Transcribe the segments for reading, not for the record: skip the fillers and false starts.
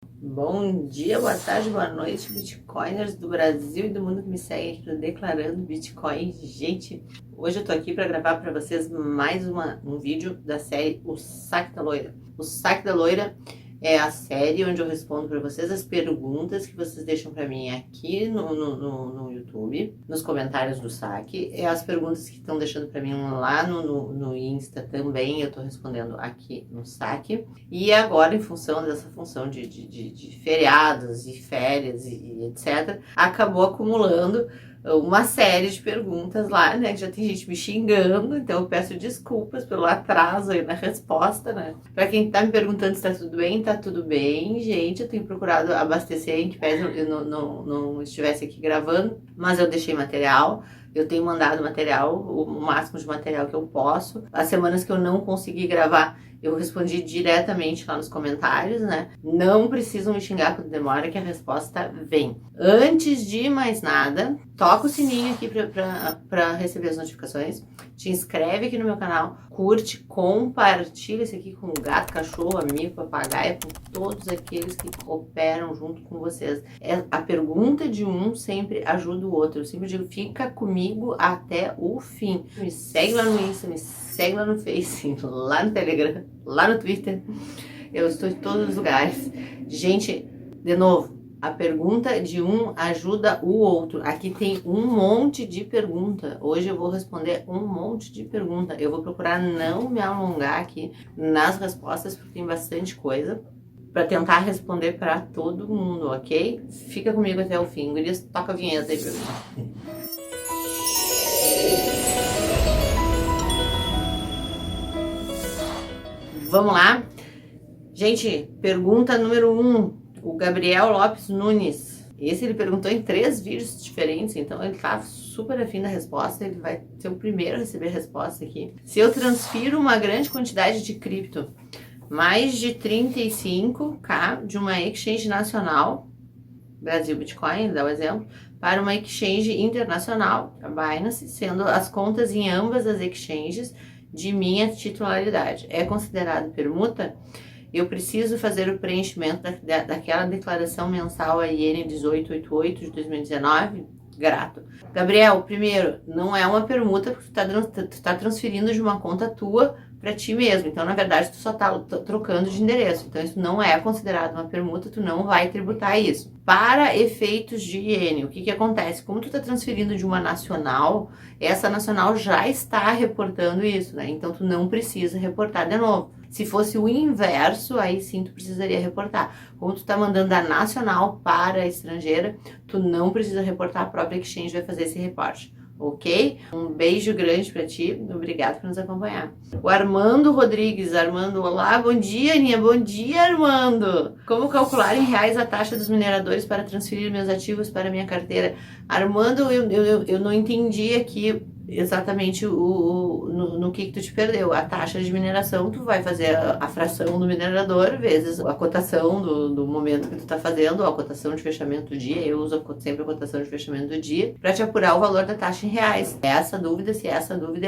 Bom dia, boa tarde, boa noite, Bitcoiners do Brasil e do mundo que me seguem aqui no Declarando Bitcoin. Gente, hoje eu tô aqui para gravar para vocês mais um vídeo da série O Saque da Loira. O Saque da Loira é a série onde eu respondo para vocês as perguntas que vocês deixam para mim aqui no YouTube, nos comentários do saque. É as perguntas que estão deixando para mim lá no Insta também, eu tô respondendo aqui no saque. E agora, em função dessa função de feriados e férias e etc., acabou acumulando uma série de perguntas lá, né, que já tem gente me xingando, então eu peço desculpas pelo atraso aí na resposta, né. Pra quem tá me perguntando se tá tudo bem, gente, eu tenho procurado abastecer, em que pese eu não estivesse aqui gravando, mas eu deixei material. Eu tenho mandado material, o máximo de material que eu posso. As semanas que eu não consegui gravar, eu respondi diretamente lá nos comentários, né? Não precisam me xingar quando demora, que a resposta vem. Antes de mais nada, toca o sininho aqui para receber as notificações. Te inscreve aqui no meu canal, curte, compartilha isso aqui com o gato, cachorro, amigo, papagaio, com todos aqueles que cooperam junto com vocês. A pergunta de um sempre ajuda o outro. Eu sempre digo, fica comigo até o fim. Me segue lá no Insta, me segue lá no Face, lá no Telegram, lá no Twitter. Eu estou em todos os lugares. Gente, de novo, a pergunta de um ajuda o outro. Aqui tem um monte de pergunta. Hoje eu vou responder um monte de pergunta. Eu vou procurar não me alongar aqui nas respostas, porque tem bastante coisa, para tentar responder para todo mundo, ok? Fica comigo até o fim. Gurias, toca a vinheta aí pra mim. Vamos lá? Gente, pergunta número 1. O Gabriel Lopes Nunes. Esse ele perguntou em 3 vídeos diferentes, então ele tá super afim da resposta, ele vai ser o primeiro a receber a resposta aqui. Se eu transfiro uma grande quantidade de cripto, mais de 35k de uma exchange nacional, Brasil Bitcoin, dá o exemplo, para uma exchange internacional, a Binance, sendo as contas em ambas as exchanges de minha titularidade, é considerado permuta? Eu preciso fazer o preenchimento daquela declaração mensal AIN 1888 de 2019? Grato. Gabriel, primeiro, não é uma permuta porque tu tá transferindo de uma conta tua para ti mesmo. Então, na verdade, tu só tá trocando de endereço. Então, isso não é considerado uma permuta, tu não vai tributar isso. Para efeitos de IN, o que acontece? Como tu tá transferindo de uma nacional, essa nacional já está reportando isso, né? Então, tu não precisa reportar de novo. Se fosse o inverso, aí sim tu precisaria reportar. Como tu tá mandando da nacional para a estrangeira, tu não precisa reportar, a própria exchange vai fazer esse reporte, ok? Um beijo grande pra ti, obrigado por nos acompanhar. O Armando Rodrigues, Armando, olá, bom dia, Aninha, bom dia, Armando. Como calcular em reais a taxa dos mineradores para transferir meus ativos para minha carteira? Armando, eu não entendi aqui exatamente no que tu te perdeu. A taxa de mineração, tu vai fazer a fração do minerador vezes a cotação do momento que tu tá fazendo, a cotação de fechamento do dia. Eu uso sempre a cotação de fechamento do dia para te apurar o valor da taxa em reais. Se essa dúvida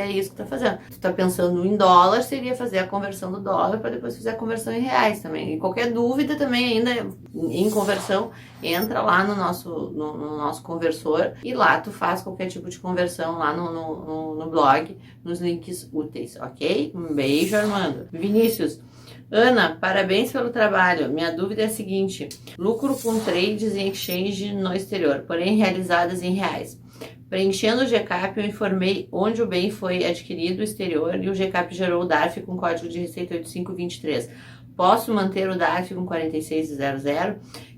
é isso que tu tá fazendo. Tu tá pensando em dólar, seria fazer a conversão do dólar para depois fazer a conversão em reais também. E qualquer dúvida também ainda em conversão, entra lá no nosso conversor e lá tu faz qualquer tipo de conversão lá no blog, nos links úteis, ok? Um beijo, Armando. Vinícius, Ana, parabéns pelo trabalho. Minha dúvida é a seguinte: lucro com trades em exchange no exterior, porém realizadas em reais. Preenchendo o GCAP, eu informei onde o bem foi adquirido no exterior e o GCAP gerou o DARF com código de receita 8523. Posso manter o DARF com 4600?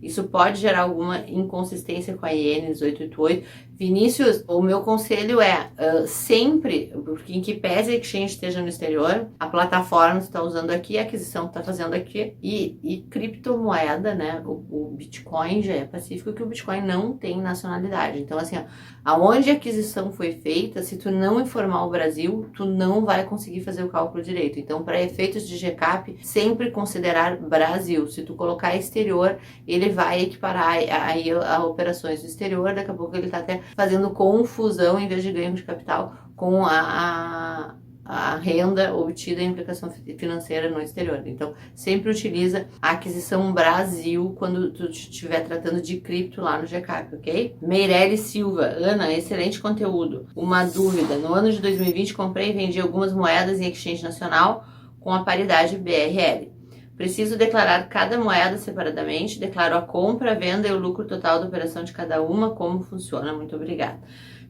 Isso pode gerar alguma inconsistência com a IN 1888. Vinícius, o meu conselho é sempre, porque em que pese a exchange esteja no exterior, a plataforma que tu está usando aqui, a aquisição que tu está fazendo aqui, e criptomoeda, né? O Bitcoin já é pacífico, que o Bitcoin não tem nacionalidade. Então, assim, ó, aonde a aquisição foi feita, se tu não informar o Brasil, tu não vai conseguir fazer o cálculo direito. Então, para efeitos de GCAP, sempre considerar Brasil. Se tu colocar exterior, ele vai equiparar aí a operações do exterior, daqui a pouco ele tá até fazendo confusão em vez de ganho de capital com a renda obtida em aplicação financeira no exterior. Então, sempre utiliza a aquisição Brasil quando tu estiver tratando de cripto lá no GCAP, ok? Meirelles Silva, Ana, excelente conteúdo. Uma dúvida, no ano de 2020 comprei e vendi algumas moedas em exchange nacional com a paridade BRL. Preciso declarar cada moeda separadamente, declaro a compra, a venda e o lucro total da operação de cada uma, como funciona? Muito obrigada.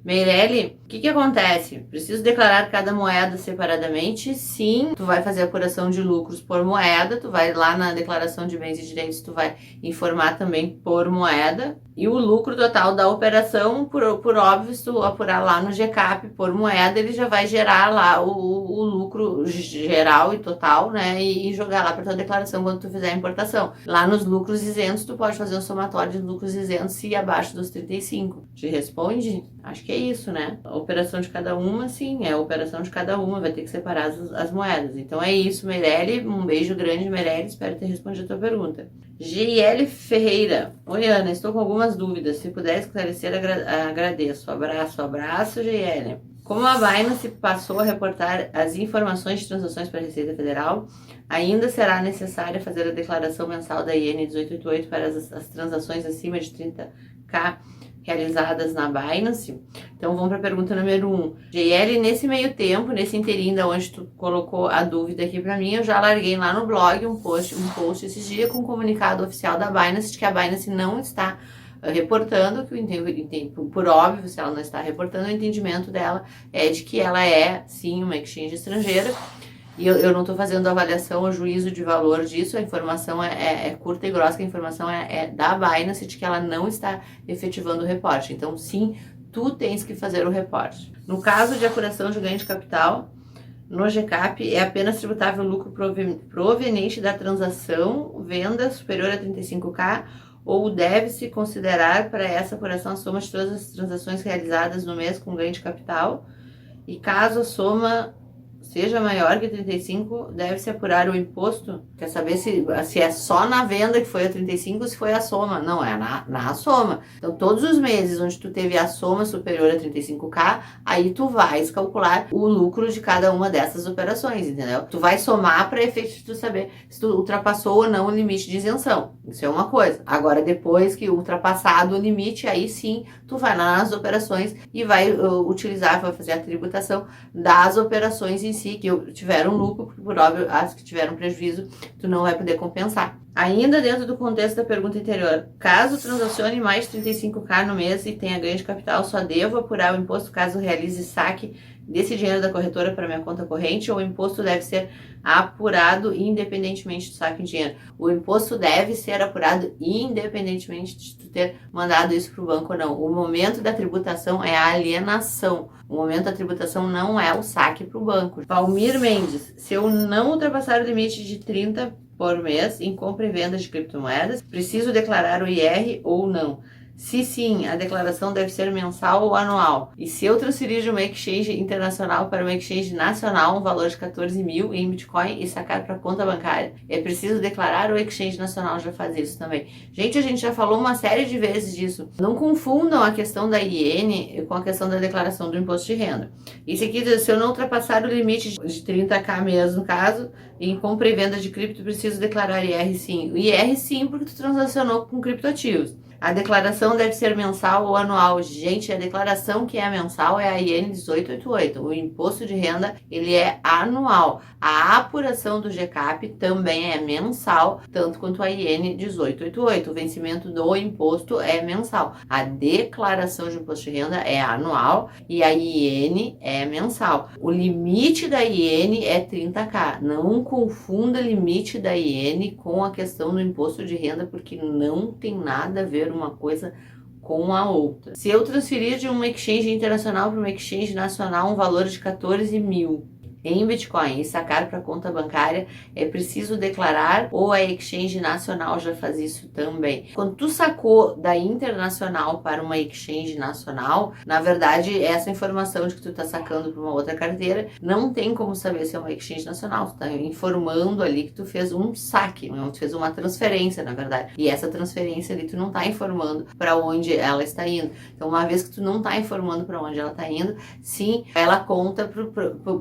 Meirelle, o que acontece? Preciso declarar cada moeda separadamente? Sim, tu vai fazer a apuração de lucros por moeda, tu vai lá na declaração de bens e direitos, tu vai informar também por moeda. E o lucro total da operação, por óbvio, se tu apurar lá no GCAP por moeda, ele já vai gerar lá o lucro geral e total, né? E jogar lá para tua declaração quando tu fizer a importação. Lá nos lucros isentos, tu pode fazer um somatório de lucros isentos se abaixo dos 35. Te responde? Acho que é isso, né? A operação de cada uma, sim, é a operação de cada uma, vai ter que separar as moedas. Então é isso, Meirelle, um beijo grande, Meirelle, espero ter respondido a tua pergunta. GL Ferreira, oi Ana, estou com algumas dúvidas, se puder esclarecer, agradeço. Abraço, GL. Como a Binance passou a reportar as informações de transações para a Receita Federal, ainda será necessário fazer a declaração mensal da IN 1888 para as transações acima de 30k realizadas na Binance? Então vamos para a pergunta número 1. GL, nesse meio tempo, nesse inteirinho da onde tu colocou a dúvida aqui para mim, eu já larguei lá no blog um post esses dias com um comunicado oficial da Binance de que a Binance não está reportando, que por óbvio, se ela não está reportando, o entendimento dela é de que ela é, sim, uma exchange estrangeira. E eu não estou fazendo avaliação ou juízo de valor disso, a informação é curta e grossa, a informação é da Binance de que ela não está efetivando o reporte. Então, sim, tu tens que fazer o reporte. No caso de apuração de ganho de capital, no GCAP é apenas tributável o lucro proveniente da transação, venda superior a 35k, ou deve-se considerar para essa apuração a soma de todas as transações realizadas no mês com ganho de capital, e caso a soma seja maior que 35, deve-se apurar o imposto. Quer saber se é só na venda que foi a 35 ou se foi a soma? Não, é na soma. Então, todos os meses onde tu teve a soma superior a 35k, aí tu vais calcular o lucro de cada uma dessas operações, entendeu? Tu vai somar para efeito de tu saber se tu ultrapassou ou não o limite de isenção. Isso é uma coisa. Agora, depois que ultrapassado o limite, aí sim, tu vai lá nas operações e vai vai fazer a tributação das operações em si, que tiveram lucro, porque por óbvio, as que tiveram prejuízo, tu não vai poder compensar. Ainda dentro do contexto da pergunta anterior, caso transacione mais de 35k no mês e tenha ganho de capital, só devo apurar o imposto caso realize saque desse dinheiro da corretora para minha conta corrente, ou o imposto deve ser apurado independentemente do saque em dinheiro? O imposto deve ser apurado independentemente de tu ter mandado isso para o banco ou não. O momento da tributação é a alienação. O momento da tributação não é o saque para o banco. Valmir Mendes, se eu não ultrapassar o limite de 30 por mês em compra e venda de criptomoedas, preciso declarar o IR ou não? Se sim, a declaração deve ser mensal ou anual. E se eu transferir de uma exchange internacional para uma exchange nacional um valor de 14 mil em Bitcoin e sacar para conta bancária, é preciso declarar ou a exchange nacional já faz isso também? Gente, a gente já falou uma série de vezes disso. Não confundam a questão da IN com a questão da declaração do imposto de renda. Isso aqui, se eu não ultrapassar o limite de 30k mês, no caso, em compra e venda de cripto, preciso declarar IR sim. O IR sim, porque tu transacionou com criptoativos. A declaração deve ser mensal ou anual. Gente, a declaração que é mensal é a IN 1888. O imposto de renda, ele é anual. A apuração do GCAP também é mensal, tanto quanto a IN 1888. O vencimento do imposto é mensal. A declaração de imposto de renda é anual e a IN é mensal. O limite da IN é 30k. Não confunda limite da IN com a questão do imposto de renda, porque não tem nada a ver uma coisa com a outra. Se eu transferir de uma exchange internacional para uma exchange nacional um valor de 14 mil em Bitcoin e sacar para conta bancária, é preciso declarar ou a exchange nacional já faz isso também? Quando tu sacou da internacional para uma exchange nacional, na verdade, essa informação de que tu tá sacando para uma outra carteira, não tem como saber se é uma exchange nacional. Tu tá informando ali que tu fez um saque, tu fez uma transferência, na verdade. E essa transferência ali tu não tá informando para onde ela está indo. Então, uma vez que tu não tá informando para onde ela tá indo, sim, ela conta para o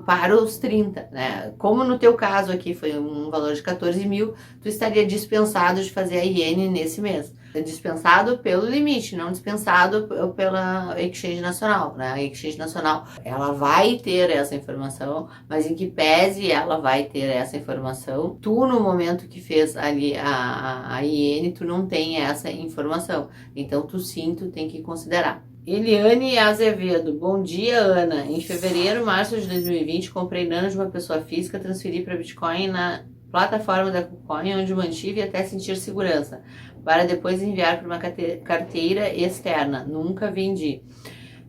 os 30, né? Como no teu caso aqui foi um valor de 14 mil, tu estaria dispensado de fazer a IN nesse mês. Dispensado pelo limite, não dispensado pela Exchange Nacional, né? A Exchange Nacional, ela vai ter essa informação, mas em que pese ela vai ter essa informação, tu no momento que fez ali a IN, tu não tem essa informação. Então tu sim, tu tem que considerar. Eliane Azevedo, bom dia, Ana. Em fevereiro, março de 2020, comprei Nano de uma pessoa física, transferi para Bitcoin na plataforma da KuCoin, onde mantive até sentir segurança, para depois enviar para uma carteira externa. Nunca vendi.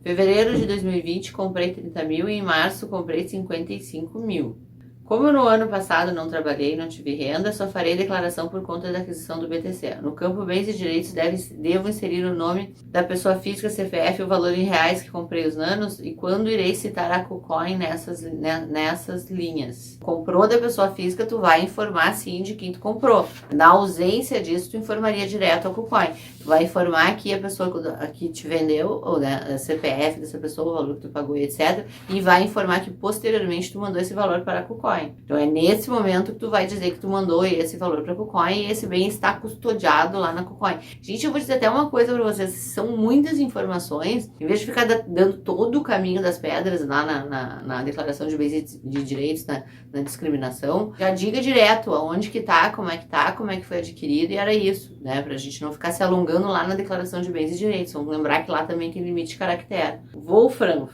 Fevereiro de 2020, comprei 30 mil e em março comprei 55 mil. Como no ano passado não trabalhei, não tive renda, só farei declaração por conta da aquisição do BTC. No campo Bens e Direitos, devo inserir o nome da pessoa física, CPF, o valor em reais que comprei os nanos e quando irei citar a KuCoin nessas linhas. Comprou da pessoa física, tu vai informar sim de quem tu comprou. Na ausência disso, tu informaria direto ao KuCoin. Tu vai informar que a pessoa que te vendeu, ou né, a CPF dessa pessoa, o valor que tu pagou, etc. E vai informar que posteriormente tu mandou esse valor para a KuCoin. Então é nesse momento que tu vai dizer que tu mandou esse valor para a KuCoin e esse bem está custodiado lá na KuCoin. Gente, eu vou dizer até uma coisa para vocês, são muitas informações, em vez de ficar dando todo o caminho das pedras lá na declaração de bens e de direitos, na discriminação, já diga direto aonde que tá, como é que foi adquirido e era isso, né, pra gente não ficar se alongando lá na declaração de bens e direitos. Vamos lembrar que lá também tem limite de caractere. Wolfram,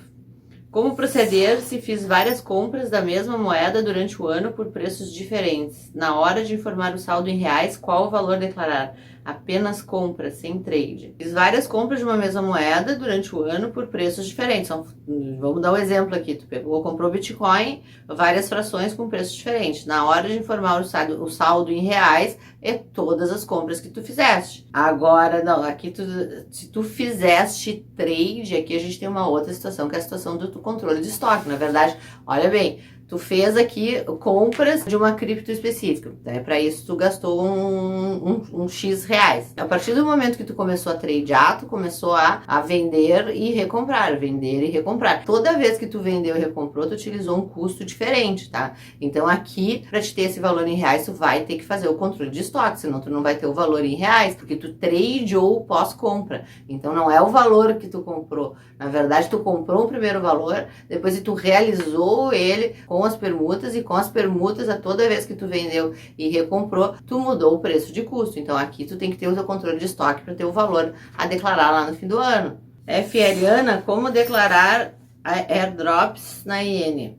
como proceder se fiz várias compras da mesma moeda durante o ano por preços diferentes? Na hora de informar o saldo em reais, qual o valor declarar? Apenas compra, sem trade. Fiz várias compras de uma mesma moeda durante o ano por preços diferentes. Então, vamos dar um exemplo aqui. Tu comprou Bitcoin, várias frações com preços diferentes. Na hora de informar o saldo em reais, é todas as compras que tu fizeste. Agora, não, aqui se tu fizeste trade, aqui a gente tem uma outra situação, que é a situação do controle de estoque. Na verdade, olha bem, tu fez aqui compras de uma cripto específica, né? Para isso tu gastou um X reais. A partir do momento que tu começou a tradear, tu começou a vender e recomprar, vender e recomprar. Toda vez que tu vendeu e recomprou, tu utilizou um custo diferente, tá? Então aqui, para te ter esse valor em reais, tu vai ter que fazer o controle de estoque, senão tu não vai ter o valor em reais, porque tu tradeou pós-compra. Então não é o valor que tu comprou. Na verdade, tu comprou o primeiro valor, depois tu realizou ele com as permutas, e com as permutas, a toda vez que tu vendeu e recomprou, tu mudou o preço de custo. Então aqui tu tem que ter o teu controle de estoque para ter o valor a declarar lá no fim do ano. Ana, como declarar airdrops na IN?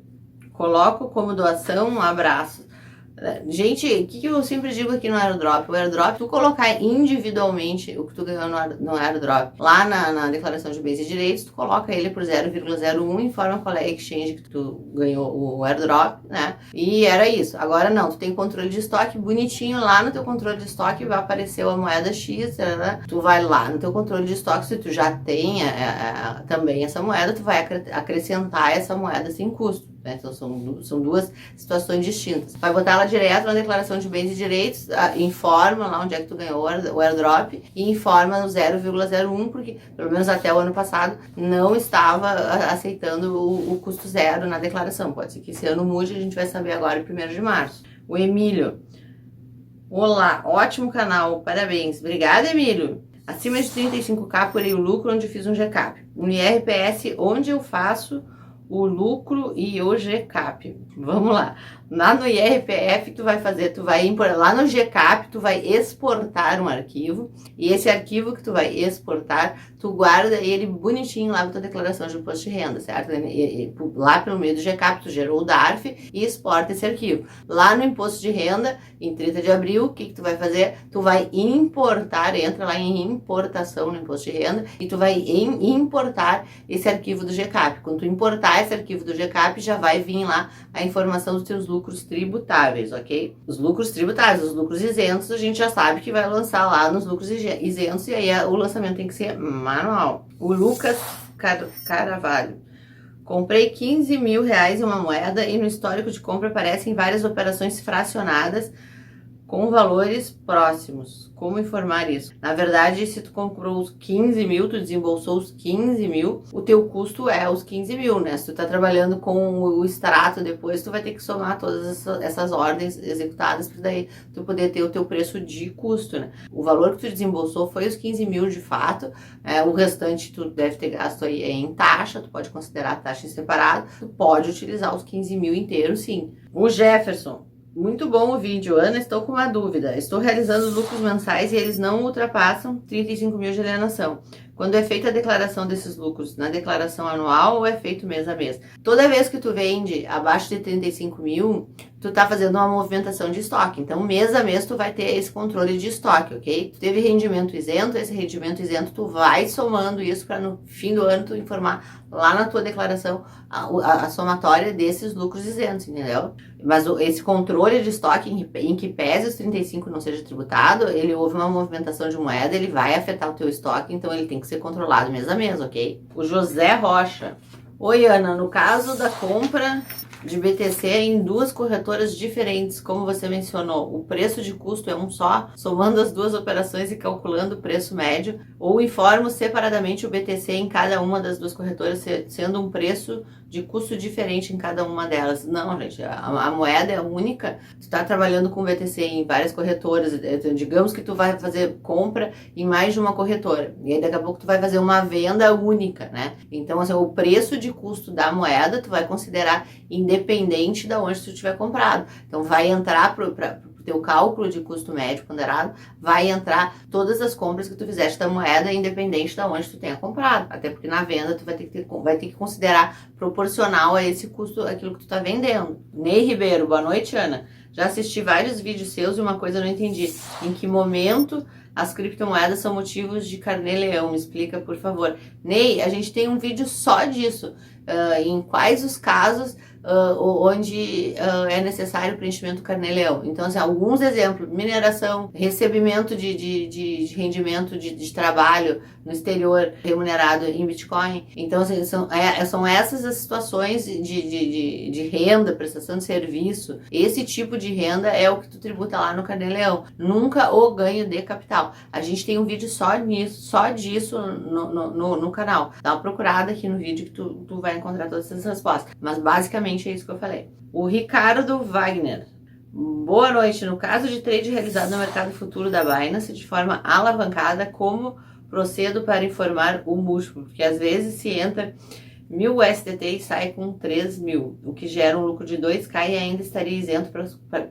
Coloco como doação, um abraço. Gente, o que eu sempre digo aqui no airdrop? O airdrop, tu colocar individualmente o que tu ganhou no airdrop lá na declaração de bens e direitos, tu coloca ele por 0,01, informa qual é a exchange que tu ganhou o airdrop, né? E era isso. Agora não, tu tem controle de estoque bonitinho lá no teu controle de estoque, vai aparecer a moeda X, né? Tu vai lá no teu controle de estoque, se tu já tem também essa moeda, tu vai acrescentar essa moeda sem custo. Então são duas situações distintas. Vai botar ela direto na declaração de bens e direitos, informa lá onde é que tu ganhou o airdrop e informa no 0,01, porque pelo menos até o ano passado não estava aceitando o custo zero na declaração. Pode ser que esse ano mude, a gente vai saber agora em 1º de março. O Emílio, olá, ótimo canal, parabéns. Obrigada, Emílio. Acima de 35k apurei o lucro onde fiz um GCAP. No IRPS, onde eu faço o lucro e o GCAP. Vamos lá. Lá no IRPF tu vai importar, lá no GCAP tu vai exportar um arquivo, e esse arquivo que tu vai exportar, tu guarda ele bonitinho lá na tua declaração de imposto de renda, certo? Lá pelo meio do GCAP tu gerou o DARF e exporta esse arquivo. Lá no imposto de renda, em 30 de abril, o que tu vai fazer? Tu vai importar, entra lá em importação no imposto de renda, e tu vai importar esse arquivo do GCAP. Quando tu importar esse arquivo do GCAP, já vai vir lá a informação dos teus lucros tributáveis, ok? Os lucros tributáveis, os lucros isentos, a gente já sabe que vai lançar lá nos lucros isentos, e aí o lançamento tem que ser manual. O Lucas Carvalho. Comprei 15 mil reais em uma moeda e no histórico de compra aparecem várias operações fracionadas com valores próximos. Como informar isso? Na verdade, se tu comprou os 15 mil, tu desembolsou os 15 mil, o teu custo é os 15 mil, né? Se tu tá trabalhando com o extrato depois, tu vai ter que somar todas essas ordens executadas para daí tu poder ter o teu preço de custo, né? O valor que tu desembolsou foi os 15 mil de fato, o restante tu deve ter gasto aí em taxa, tu pode considerar a taxa em separado, tu pode utilizar os 15 mil inteiros, sim. O Jefferson: muito bom o vídeo, Ana, estou com uma dúvida. Estou realizando lucros mensais e eles não ultrapassam 35 mil de alienação. Quando é feita a declaração desses lucros na declaração anual ou é feito mês a mês? Toda vez que tu vende abaixo de 35 mil, tu tá fazendo uma movimentação de estoque. Então, mês a mês, tu vai ter esse controle de estoque, ok? Tu teve rendimento isento, esse rendimento isento, tu vai somando isso para no fim do ano tu informar lá na tua declaração a somatória desses lucros isentos, entendeu? Mas esse controle de estoque, em que pese os 35 não seja tributado, ele houve uma movimentação de moeda, ele vai afetar o teu estoque, então ele tem que ser controlado mês a mês, ok? O José Rocha: oi, Ana, no caso da compra de BTC em duas corretoras diferentes, como você mencionou, o preço de custo é um só, somando as duas operações e calculando o preço médio, ou informo separadamente o BTC em cada uma das duas corretoras, sendo um preço de custo diferente em cada uma delas? Não, gente, a moeda é única. Tu tá trabalhando com BTC em várias corretoras, digamos que tu vai fazer compra em mais de uma corretora, e aí daqui a pouco tu vai fazer uma venda única, né? Então, assim, o preço de custo da moeda tu vai considerar independente de onde tu tiver comprado. Então, vai entrar para teu cálculo de custo médio ponderado, vai entrar todas as compras que tu fizeste da moeda, independente de onde tu tenha comprado. Até porque na venda tu vai ter que considerar proporcional a esse custo aquilo que tu tá vendendo. Ney Ribeiro: boa noite, Ana. Já assisti vários vídeos seus e uma coisa eu não entendi. Em que momento as criptomoedas são motivos de carnê-leão? Me explica, por favor. Ney, a gente tem um vídeo só disso. Em quais os casos onde é necessário preenchimento carnê-leão. Então, assim, alguns exemplos: mineração, recebimento de rendimento de trabalho no exterior remunerado em Bitcoin. Então, assim, são essas as situações de renda, prestação de serviço. Esse tipo de renda é o que tu tributa lá no carnê-leão, nunca o ganho de capital. A gente tem um vídeo só disso no canal. Dá uma procurada aqui no vídeo que tu vai encontrar todas essas respostas. Mas basicamente é isso que eu falei. O Ricardo Wagner: boa noite. No caso de trade realizado no mercado futuro da Binance de forma alavancada, como procedo para informar o múltiplo? Porque às vezes se entra 1000 USDT e sai com 3 mil, o que gera um lucro de 2K e ainda estaria isento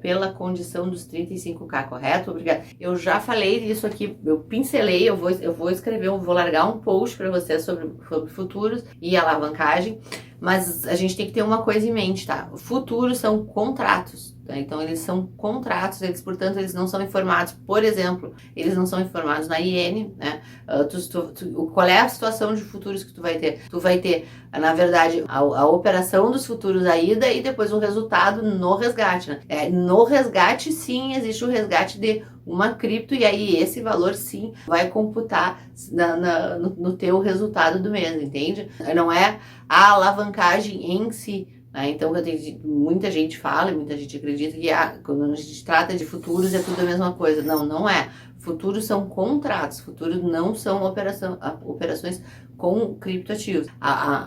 pela condição dos 35K, correto? Obrigada. Eu já falei disso aqui, eu pincelei, eu vou escrever, eu vou largar um post para vocês sobre futuros e alavancagem, mas a gente tem que ter uma coisa em mente, tá? Futuros são contratos, tá? Então eles são contratos, portanto, eles não são informados. Por exemplo, eles não são informados na IN, né? Qual é a situação de futuros que tu vai ter? Tu vai ter, na verdade, a operação dos futuros, a ida, e depois o resultado no resgate, né? No resgate, sim, existe o resgate de uma cripto, e aí esse valor, sim, vai computar no teu resultado do mês, entende? Não é a alavancagem em si, né? Então, muita gente fala e muita gente acredita que quando a gente trata de futuros é tudo a mesma coisa. Não, não é. Futuros são contratos, futuros não são operações com criptoativos.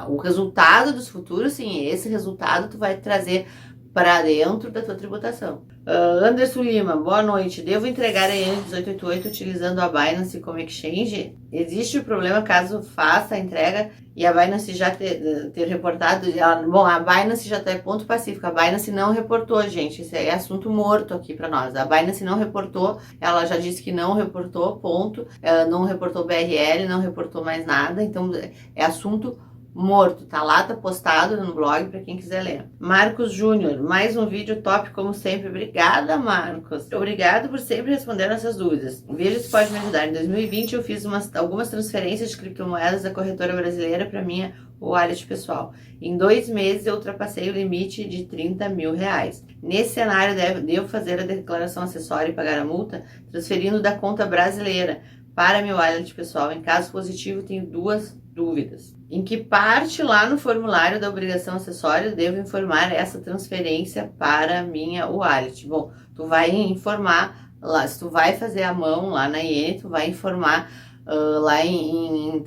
O resultado dos futuros, sim, esse resultado tu vai trazer para dentro da tua tributação. Anderson Lima: boa noite. Devo entregar a EN 1888 utilizando a Binance como exchange? Existe o problema caso faça a entrega e a Binance já ter reportado? Bom, a Binance já está em ponto pacífico. A Binance não reportou, gente. Isso é assunto morto aqui para nós. A Binance não reportou. Ela já disse que não reportou, ponto. Não reportou BRL, não reportou mais nada. Então, é assunto morto, tá lá, tá postado no blog para quem quiser ler. Marcos Júnior: mais um vídeo top como sempre. Obrigada, Marcos. Obrigado por sempre responder nossas dúvidas. Veja se pode me ajudar. Em 2020 eu fiz algumas transferências de criptomoedas da corretora brasileira para minha wallet pessoal. Em 2 meses eu ultrapassei o limite de 30 mil reais. Nesse cenário, devo fazer a declaração acessória e pagar a multa, transferindo da conta brasileira para meu wallet pessoal. Em caso positivo, tenho 2 dúvidas. Em que parte lá no formulário da obrigação acessória devo informar essa transferência para minha wallet? Bom, tu vai informar lá, se tu vai fazer a mão lá na IN, tu vai informar lá em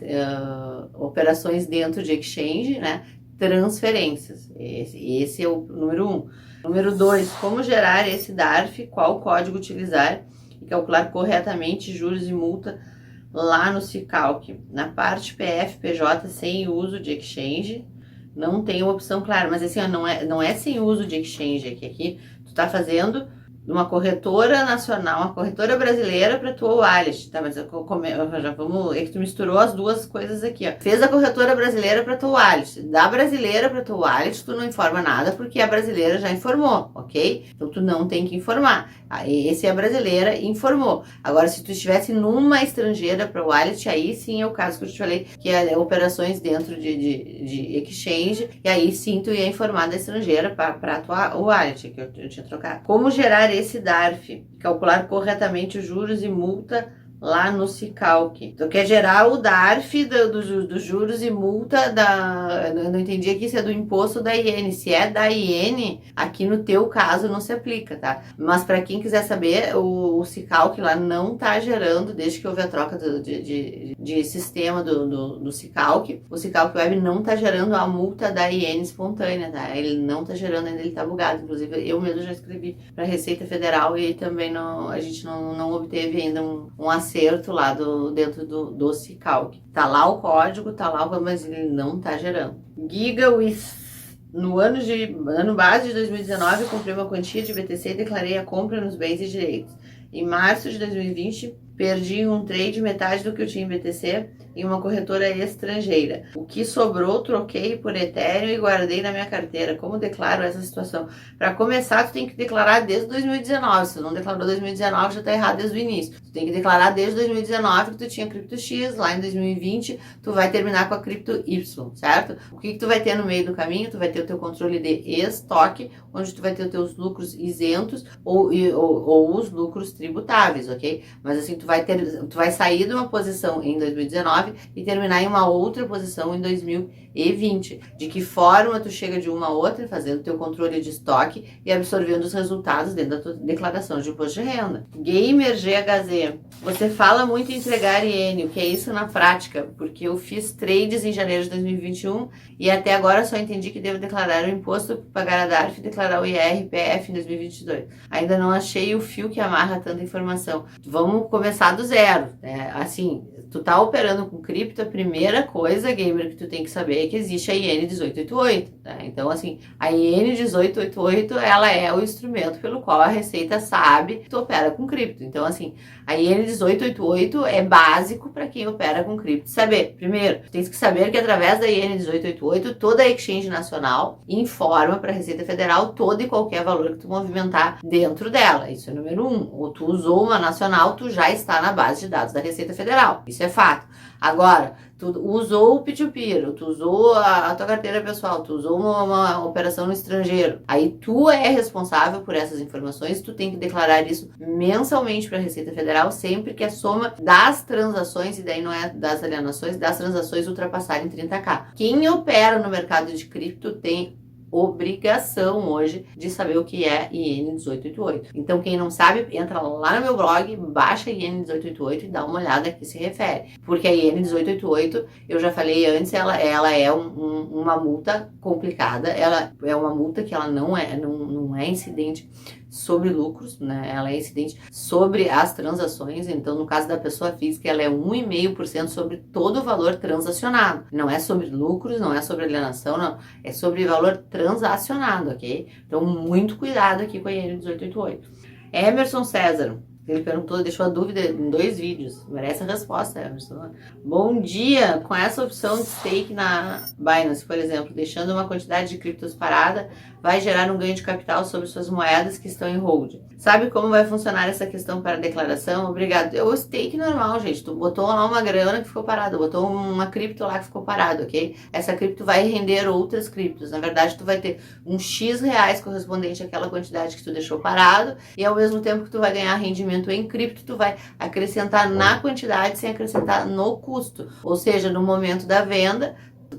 operações dentro de exchange, né? Transferências. Esse é o número 1. Número 2, como gerar esse DARF, qual código utilizar e calcular corretamente juros e multa lá no Cicalc. Na parte PF, PJ, sem uso de exchange, não tem uma opção clara, mas assim, não é sem uso de exchange, aqui tu tá fazendo uma corretora nacional, uma corretora brasileira para tua wallet, tá? Mas já vamos, é que tu misturou as duas coisas aqui, ó. Fez a corretora brasileira para tua wallet, da brasileira para tua wallet, tu não informa nada porque a brasileira já informou, ok? Então tu não tem que informar. Esse é a brasileira informou. Agora, se tu estivesse numa estrangeira para wallet, aí sim é o caso que eu te falei, que é operações dentro de exchange, e aí sim tu ia informar da estrangeira para tua wallet, que eu tinha trocado. Como gerar esse DARF? Calcular corretamente os juros e multa lá no Cicalc. Então quer gerar o DARF dos juros e multa eu não entendi aqui se é do imposto da IN. Se é da IN, aqui no teu caso não se aplica, tá? Mas para quem quiser saber, o Cicalc lá não tá gerando, desde que houve a troca de sistema do Cicalc, o Cicalc Web não tá gerando a multa da IN espontânea, tá? Ele não tá gerando ainda, ele tá bugado. Inclusive eu mesmo já escrevi para a Receita Federal e também a gente não obteve ainda um acerto lá dentro do Cicalc. Tá lá o código, tá lá, mas ele não tá gerando. No ano base de 2019, eu comprei uma quantia de BTC e declarei a compra nos bens e direitos. Em março de 2020, perdi um trade metade do que eu tinha em BTC em uma corretora estrangeira. O que sobrou, troquei por Ethereum e guardei na minha carteira. Como declaro essa situação? Para começar, tu tem que declarar desde 2019. Se tu não declarou 2019, já tá errado desde o início. Tu tem que declarar desde 2019 que tu tinha cripto X, lá em 2020 tu vai terminar com a cripto Y, certo? O que tu vai ter no meio do caminho? Tu vai ter o teu controle de estoque, onde tu vai ter os teus lucros isentos ou os lucros tributáveis, ok? Mas assim, tu vai sair de uma posição em 2019 e terminar em uma outra posição em 2020. De que forma tu chega de uma a outra, fazendo teu controle de estoque e absorvendo os resultados dentro da tua declaração de imposto de renda. Gamer GHZ, você fala muito em entregar IN, o que é isso na prática? Porque eu fiz trades em janeiro de 2021 e até agora só entendi que devo declarar o imposto, pagar a DARF e declarar o IR, PF em 2022. Ainda não achei o fio que amarra tanta informação. Vamos começar do zero. Assim, tu tá operando com cripto, a primeira coisa, gamer, que tu tem que saber é que existe a IN 1888, tá? Então, assim, a IN 1888, ela é o instrumento pelo qual a Receita sabe que tu opera com cripto. Então, assim, a IN 1888 é básico para quem opera com cripto saber. Primeiro, tu tens que saber que através da IN 1888, toda a exchange nacional informa para a Receita Federal todo e qualquer valor que tu movimentar dentro dela. Isso é número 1. Ou tu usou uma nacional, tu já está na base de dados da Receita Federal. Isso é fato. Agora, tu usou o P2P, tu usou a tua carteira pessoal, tu usou uma operação no estrangeiro. Aí tu é responsável por essas informações, tu tem que declarar isso mensalmente para a Receita Federal sempre que a soma das transações, e daí não é das alienações, das transações ultrapassarem 30k. Quem opera no mercado de cripto tem obrigação hoje de saber o que é IN 1888. Então, quem não sabe, entra lá no meu blog, baixa a IN 1888 e dá uma olhada a que se refere. Porque a IN 1888, eu já falei antes, ela é uma multa complicada, ela é uma multa que ela não é incidente sobre lucros, né? Ela é incidente sobre as transações. Então, no caso da pessoa física, ela é 1,5% sobre todo o valor transacionado. Não é sobre lucros, não é sobre alienação, não. É sobre valor transacionado, ok? Então, muito cuidado aqui com a IN 1888. Emerson César, ele perguntou, deixou a dúvida em 2 vídeos. Merece a resposta, Emerson. Bom dia! Com essa opção de stake na Binance, por exemplo, deixando uma quantidade de criptos parada, vai gerar um ganho de capital sobre suas moedas que estão em hold. Sabe como vai funcionar essa questão para a declaração? Obrigado. É o stake normal, gente. Tu botou lá uma grana que ficou parada, botou uma cripto lá que ficou parada, ok? Essa cripto vai render outras criptos. Na verdade, tu vai ter um X reais correspondente àquela quantidade que tu deixou parado e ao mesmo tempo que tu vai ganhar rendimento investimento em cripto, tu vai acrescentar na quantidade sem acrescentar no custo. Ou seja, no momento da venda,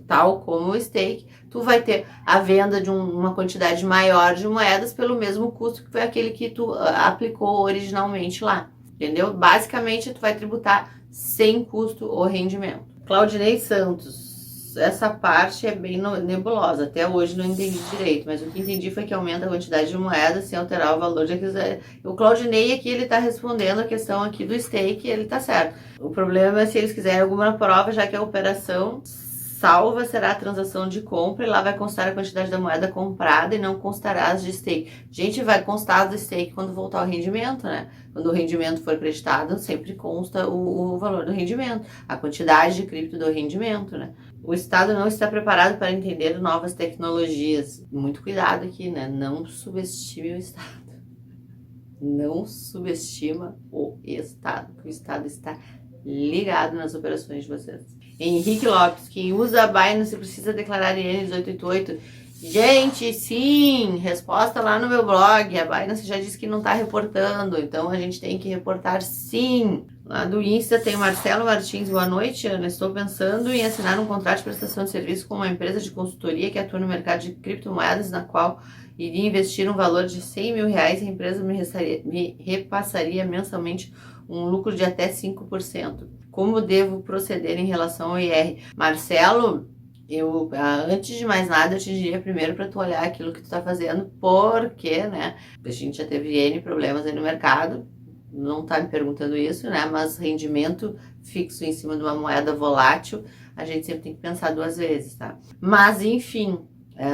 tal como o stake, tu vai ter a venda de uma quantidade maior de moedas pelo mesmo custo que foi aquele que tu aplicou originalmente lá, entendeu? Basicamente, tu vai tributar sem custo o rendimento. Claudinei Santos, essa parte é bem nebulosa, até hoje não entendi direito, mas o que entendi foi que aumenta a quantidade de moedas sem alterar o valor de aquisição. O Claudinei aqui, ele tá respondendo a questão aqui do stake, ele tá certo. O problema é se eles quiserem alguma prova, já que a operação salva será a transação de compra e lá vai constar a quantidade da moeda comprada e não constará as de stake. Gente, vai constar do stake quando voltar o rendimento, né? Quando o rendimento for acreditado, sempre consta o valor do rendimento, a quantidade de cripto do rendimento, né? O Estado não está preparado para entender novas tecnologias. Muito cuidado aqui, né? Não subestime o Estado. Não subestima o Estado, porque o Estado está ligado nas operações de vocês. Henrique Lopes, quem usa a Binance precisa declarar IN 1888. Gente, sim, resposta lá no meu blog. A Binance já disse que não está reportando, então a gente tem que reportar sim. Lá do Insta tem Marcelo Martins. Boa noite, Ana. Estou pensando em assinar um contrato de prestação de serviço com uma empresa de consultoria que atua no mercado de criptomoedas, na qual iria investir um valor de R$100 mil. A empresa me repassaria mensalmente um lucro de até 5%. Como devo proceder em relação ao IR? Marcelo, eu, antes de mais nada, eu te diria primeiro para tu olhar aquilo que tu tá fazendo, porque, né, a gente já teve N problemas aí no mercado, não tá me perguntando isso, né, mas rendimento fixo em cima de uma moeda volátil, a gente sempre tem que pensar duas vezes, tá? Mas, enfim,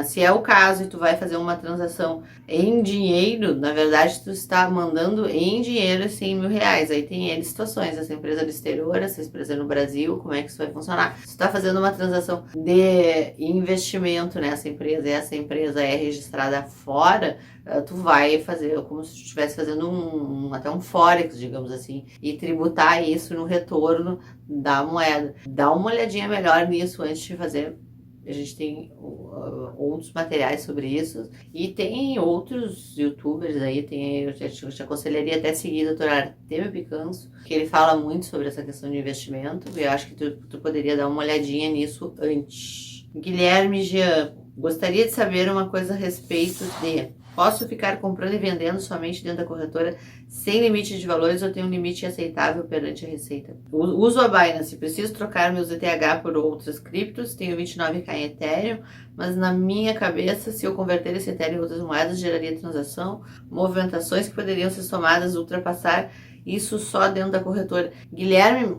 se é o caso e tu vai fazer uma transação em dinheiro, na verdade tu está mandando em dinheiro R$100 mil. Aí tem N situações, essa empresa no exterior, essa empresa no Brasil, como é que isso vai funcionar? Se tu está fazendo uma transação de investimento nessa empresa e essa empresa é registrada fora, tu vai fazer como se tu estivesse fazendo até um forex, digamos assim, e tributar isso no retorno da moeda. Dá uma olhadinha melhor nisso antes de fazer. A gente tem outros materiais sobre isso e tem outros youtubers aí, eu te aconselharia até seguir o Dr. Artemio Picanso, que ele fala muito sobre essa questão de investimento, e eu acho que tu poderia dar uma olhadinha nisso antes. Guilherme Jean, gostaria de saber uma coisa a respeito de: posso ficar comprando e vendendo somente dentro da corretora sem limite de valores ou tem um limite aceitável perante a Receita? Uso a Binance, preciso trocar meus ETH por outras criptos, tenho 29k em Ethereum, mas na minha cabeça, se eu converter esse Ethereum em outras moedas, geraria transação, movimentações que poderiam ser somadas, ultrapassar isso só dentro da corretora. Guilherme,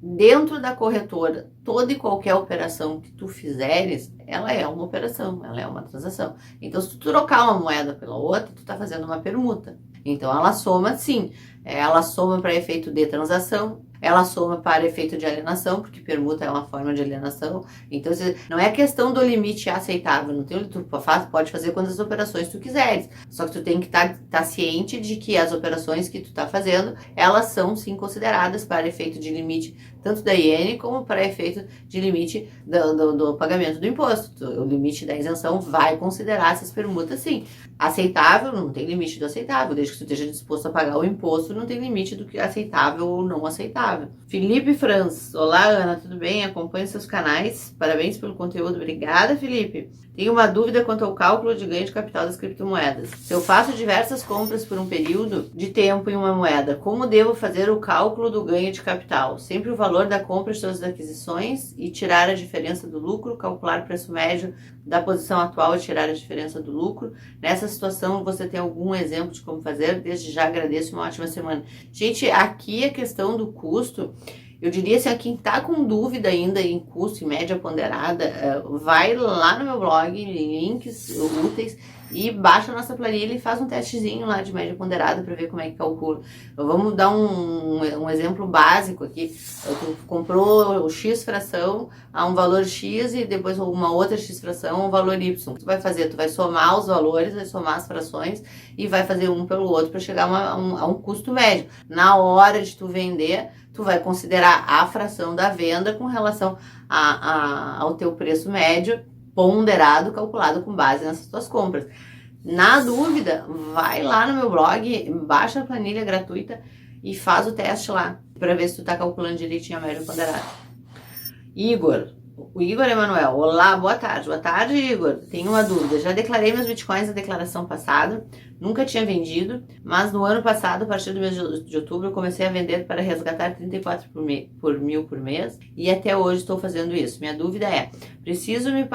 dentro da corretora, toda e qualquer operação que tu fizeres, ela é uma operação, ela é uma transação. Então, se tu trocar uma moeda pela outra, tu tá fazendo uma permuta. Então, ela soma sim, ela soma para efeito de transação, ela soma para efeito de alienação, porque permuta é uma forma de alienação. Então, não é questão do limite aceitável, não tem, tu pode fazer quantas operações tu quiseres, só que tu tem que estar ciente de que as operações que tu tá fazendo, elas são sim consideradas para efeito de limite, tanto da IN como para efeito de limite do pagamento do imposto. O limite da isenção vai considerar essas permutas sim. Aceitável, não tem limite do aceitável, desde que tu esteja disposto a pagar o imposto, não tem limite do que é aceitável ou não aceitável. Felipe Franz, olá Ana, tudo bem? Acompanho seus canais, parabéns pelo conteúdo. Obrigada, Felipe. Tenho uma dúvida quanto ao cálculo de ganho de capital das criptomoedas. Se eu faço diversas compras por um período de tempo em uma moeda, como devo fazer o cálculo do ganho de capital? Sempre o valor da compra de suas aquisições e tirar a diferença do lucro, calcular o preço médio da posição atual e tirar a diferença do lucro. Nessa situação, você tem algum exemplo de como fazer? Desde já agradeço, uma ótima semana. Gente, aqui a questão do custo, eu diria assim, quem tá com dúvida ainda em custo e média ponderada, vai lá no meu blog, links úteis, e baixa a nossa planilha e faz um testezinho lá de média ponderada para ver como é que calcula. Vamos dar um exemplo básico aqui. Tu comprou o X fração a um valor X e depois uma outra X fração a um valor Y. O que tu vai fazer? Tu vai somar os valores, vai somar as frações e vai fazer um pelo outro para chegar a um custo médio. Na hora de tu vender, tu vai considerar a fração da venda com relação ao teu preço médio ponderado, calculado com base nessas tuas compras. Na dúvida, vai lá no meu blog, baixa a planilha gratuita e faz o teste lá, para ver se tu tá calculando direitinho a média ponderada. Igor, o Igor Emanuel, olá, boa tarde. Boa tarde, Igor. Tenho uma dúvida. Já declarei meus bitcoins na declaração passada, nunca tinha vendido, mas no ano passado, a partir do mês de outubro, eu comecei a vender para resgatar 34 por mil por mês e até hoje estou fazendo isso. Minha dúvida é, preciso me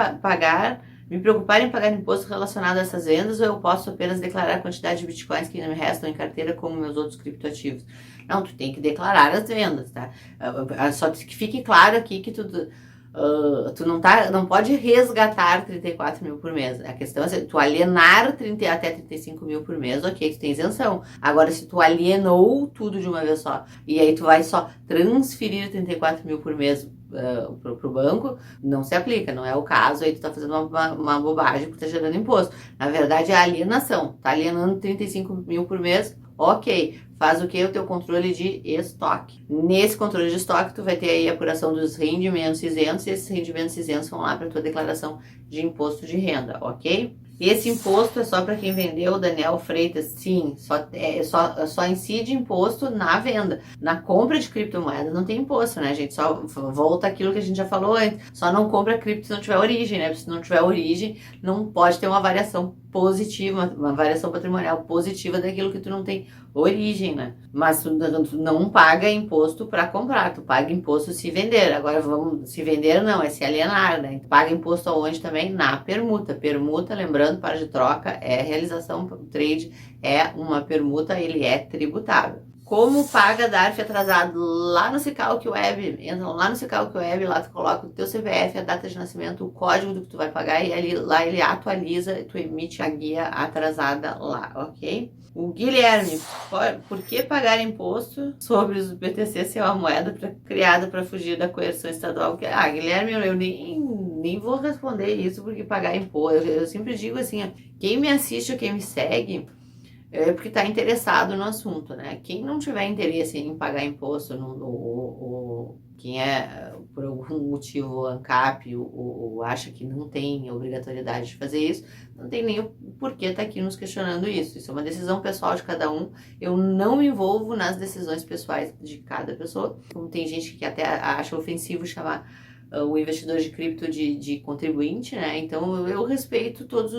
preocupar em pagar imposto relacionado a essas vendas ou eu posso apenas declarar a quantidade de bitcoins que me restam em carteira como meus outros criptoativos? Não, tu tem que declarar as vendas, tá? Só que fique claro aqui que tu não pode resgatar 34 mil por mês. A questão é tu alienar até 35 mil por mês, ok, tu tem isenção. Agora, se tu alienou tudo de uma vez só, e aí tu vai só transferir 34 mil por mês pro banco, não se aplica, não é o caso, aí tu tá fazendo uma bobagem porque tá gerando imposto. Na verdade, é a alienação. Tá alienando 35 mil por mês, ok. Faz o que? O teu controle de estoque. Nesse controle de estoque, tu vai ter aí a apuração dos rendimentos isentos, e esses rendimentos isentos vão lá para tua declaração de imposto de renda, ok? Esse imposto é só para quem vendeu, Daniel Freitas, sim, só incide imposto na venda. Na compra de criptomoedas não tem imposto, né, gente? Só volta aquilo que a gente já falou antes. Só não compra cripto se não tiver origem, né? Se não tiver origem, não pode ter uma variação positiva, uma variação patrimonial positiva daquilo que tu não tem origem, né? Mas tu não paga imposto para comprar, tu paga imposto se vender. Agora se vender não, é se alienar, né? Tu paga imposto aonde também? Na permuta. Permuta, lembrando, para de troca é realização, trade é uma permuta, ele é tributável. Como paga DARF atrasado? Lá no Cicalc Web, entra lá no Cicalc Web, lá tu coloca o teu CPF, a data de nascimento, o código do que tu vai pagar e lá ele atualiza e tu emite a guia atrasada lá, ok? O Guilherme, por que pagar imposto sobre os BTC se é uma moeda criada para fugir da coerção estadual? Guilherme, eu nem vou responder isso porque pagar imposto, eu sempre digo assim, quem me assiste ou quem me segue, é porque está interessado no assunto, né? Quem não tiver interesse em pagar imposto, quem é por algum motivo ANCAP ou acha que não tem obrigatoriedade de fazer isso, não tem nem o porquê estar aqui nos questionando isso. Isso é uma decisão pessoal de cada um. Eu não me envolvo nas decisões pessoais de cada pessoa. Como tem gente que até acha ofensivo chamar o investidor de cripto de contribuinte, né? Então eu respeito todos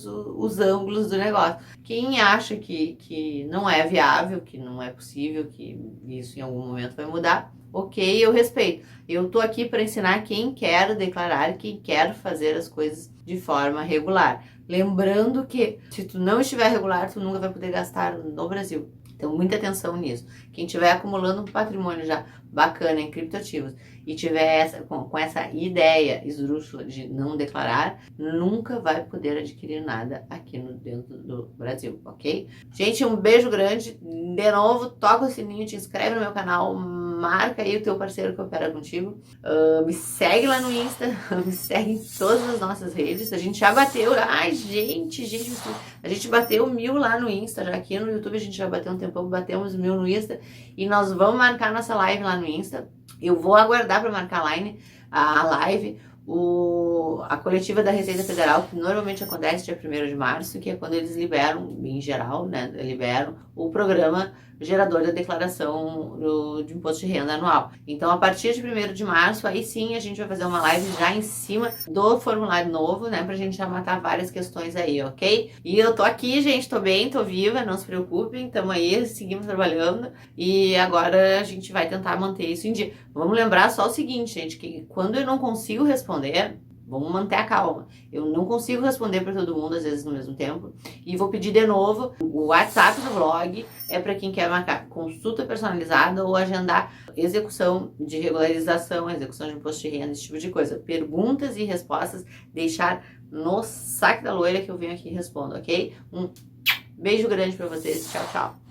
os ângulos do negócio. Quem acha que não é viável, que não é possível, que isso em algum momento vai mudar, ok, eu respeito. Eu tô aqui para ensinar quem quer declarar, quem quer fazer as coisas de forma regular. Lembrando que se tu não estiver regular, tu nunca vai poder gastar no Brasil. Então, muita atenção nisso. Quem estiver acumulando um patrimônio já bacana em criptoativos e tiver com essa ideia esdrúxula de não declarar, nunca vai poder adquirir nada aqui dentro do Brasil, ok? Gente, um beijo grande. De novo, toca o sininho, te inscreve no meu canal, marca aí o teu parceiro que opera contigo. Me segue lá no Insta, me segue em todas as nossas redes. A gente já bateu, gente, a gente bateu 1000 lá no Insta, já aqui no YouTube a gente já bateu um tempão, batemos 1000 no Insta e nós vamos marcar nossa live lá no Insta. Eu vou aguardar para marcar a live, a coletiva da Receita Federal, que normalmente acontece dia 1º de março, que é quando eles liberam, em geral, né, liberam o programa gerador da declaração de imposto de renda anual. Então, a partir de 1º de março, aí sim a gente vai fazer uma live já em cima do formulário novo, né, pra gente já matar várias questões aí, ok? E eu tô aqui, gente, tô bem, tô viva, não se preocupem, tamo aí, seguimos trabalhando e agora a gente vai tentar manter isso em dia. Vamos lembrar só o seguinte, gente, que quando eu não consigo responder, vamos manter a calma. Eu não consigo responder para todo mundo, às vezes, no mesmo tempo. E vou pedir de novo, o WhatsApp do blog é para quem quer marcar consulta personalizada ou agendar execução de regularização, execução de imposto de renda, esse tipo de coisa. Perguntas e respostas, deixar no saque da loira que eu venho aqui e respondo, ok? Um beijo grande para vocês. Tchau, tchau.